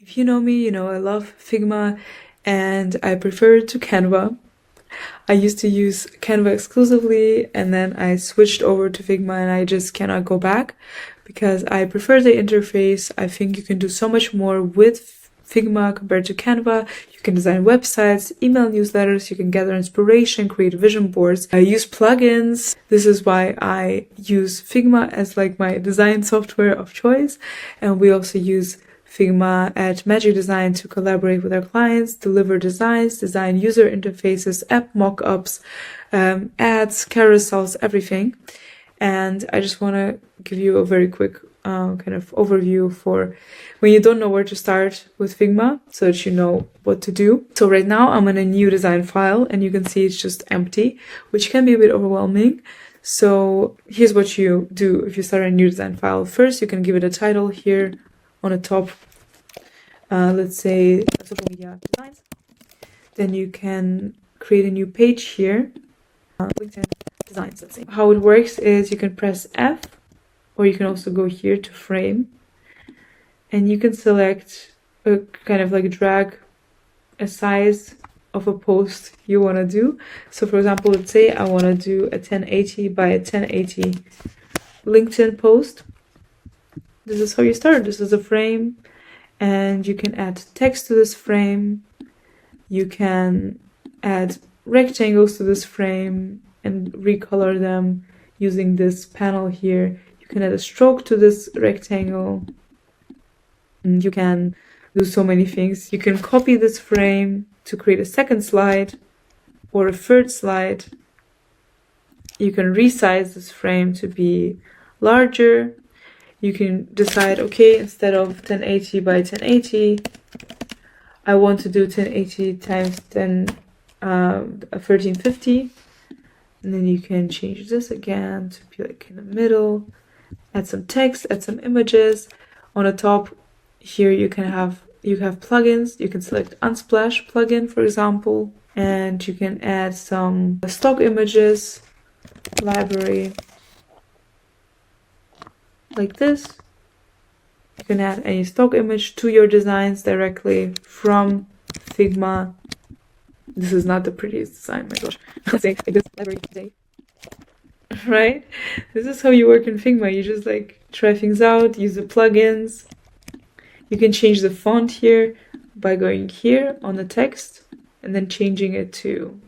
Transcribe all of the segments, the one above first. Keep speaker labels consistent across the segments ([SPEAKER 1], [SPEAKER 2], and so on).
[SPEAKER 1] If you know me, you know I love Figma and I prefer it to Canva. I used to use Canva exclusively and then I switched over to Figma and I just cannot go back because I prefer the interface. I think you can do so much more with Figma compared to Canva. You can design websites, email newsletters, you can gather inspiration, create vision boards. I use plugins. This is why I use Figma as like my design software of choice. And we also use Figma at Magic Design to collaborate with our clients, deliver designs, design user interfaces, app mockups, ads, carousels, everything. And I just want to give you a very quick kind of overview for when you don't know where to start with Figma so that you know what to do. So right now I'm in a new design file and you can see it's just empty, which can be a bit overwhelming. So here's what you do if you start a new design file. First, you can give it a title here on the top, let's say social media designs. Then you can create a new page here, LinkedIn designs, let's say. How it works is you can press F, or you can also go here to frame, and you can select a kind of like drag a size of a post you want to do. So for example, let's say I want to do a 1080 by 1080 LinkedIn post. This is how you start. This is a frame and you can add text to this frame. You can add rectangles to this frame and recolor them using this panel here. You can add a stroke to this rectangle. And you can do so many things. You can copy this frame to create a second slide or a third slide. You can resize this frame to be larger. You can decide, okay, instead of 1080 by 1080, I want to do 1080 times 1350. And then you can change this again to be like in the middle, add some text, add some images. On the top here you have plugins. You can select Unsplash plugin, for example, and you can add some stock images, library, like this. You can add any stock image to your designs directly from Figma. This is not the prettiest design, my gosh. Let's say like this library today. Right? This is how you work in Figma. You just like try things out, use the plugins. You can change the font here by going here on the text and then changing it to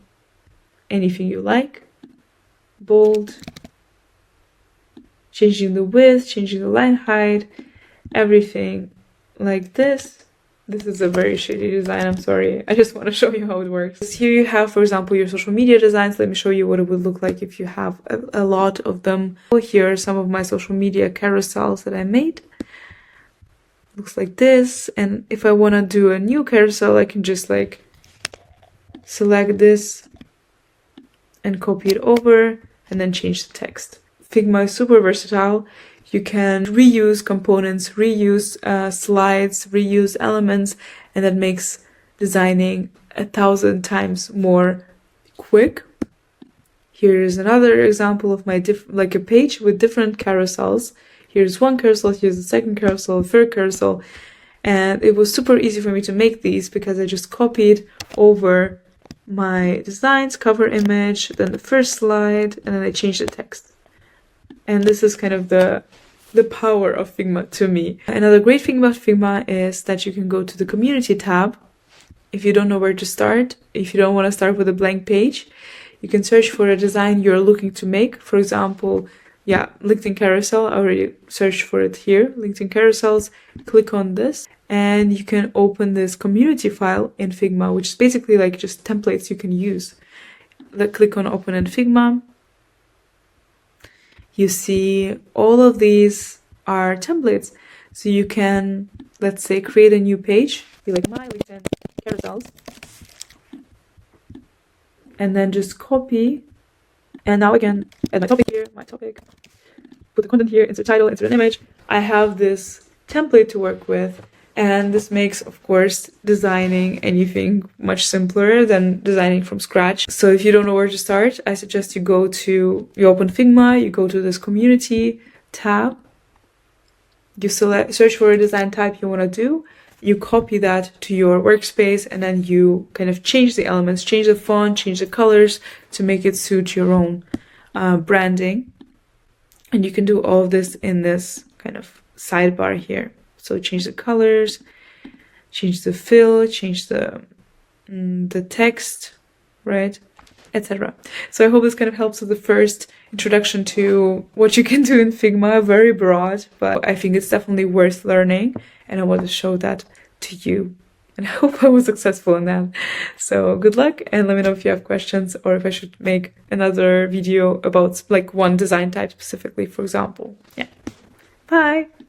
[SPEAKER 1] anything you like. Bold. Changing the width, changing the line height, everything like this. This is a very shitty design, I'm sorry. I just want to show you how it works. Here you have, for example, your social media designs. Let me show you what it would look like if you have a lot of them. Here are some of my social media carousels that I made. Looks like this. And if I want to do a new carousel, I can just like select this and copy it over and then change the text. Figma is super versatile. You can reuse components, reuse slides, reuse elements, and that makes designing 1,000 times more quick. Here's another example of my like a page with different carousels. Here's one carousel, here's the second carousel, third carousel, and it was super easy for me to make these because I just copied over my designs, cover image, then the first slide, and then I changed the text. And this is kind of the power of Figma to me. Another great thing about Figma is that you can go to the community tab. If you don't know where to start, if you don't want to start with a blank page, you can search for a design you're looking to make. For example, LinkedIn carousel, I already searched for it here. LinkedIn carousels, click on this and you can open this community file in Figma, which is basically like just templates you can use. Click on open in Figma. You see all of these are templates. So you can, let's say, create a new page, be like my LinkedIn carousels, and then just copy. And now again, add my topic here, my topic, put the content here, insert title, insert an image. I have this template to work with. And this makes, of course, designing anything much simpler than designing from scratch. So if you don't know where to start, I suggest you open Figma, you go to this community tab, you search for a design type you want to do, you copy that to your workspace, and then you kind of change the elements, change the font, change the colors to make it suit your own branding. And you can do all of this in this kind of sidebar here. So change the colors, change the fill, change the text, right, etc. So I hope this kind of helps with the first introduction to what you can do in Figma. Very broad, but I think it's definitely worth learning, and I want to show that to you. And I hope I was successful in that. So good luck, and let me know if you have questions or if I should make another video about like one design type specifically, for example. Yeah. Bye!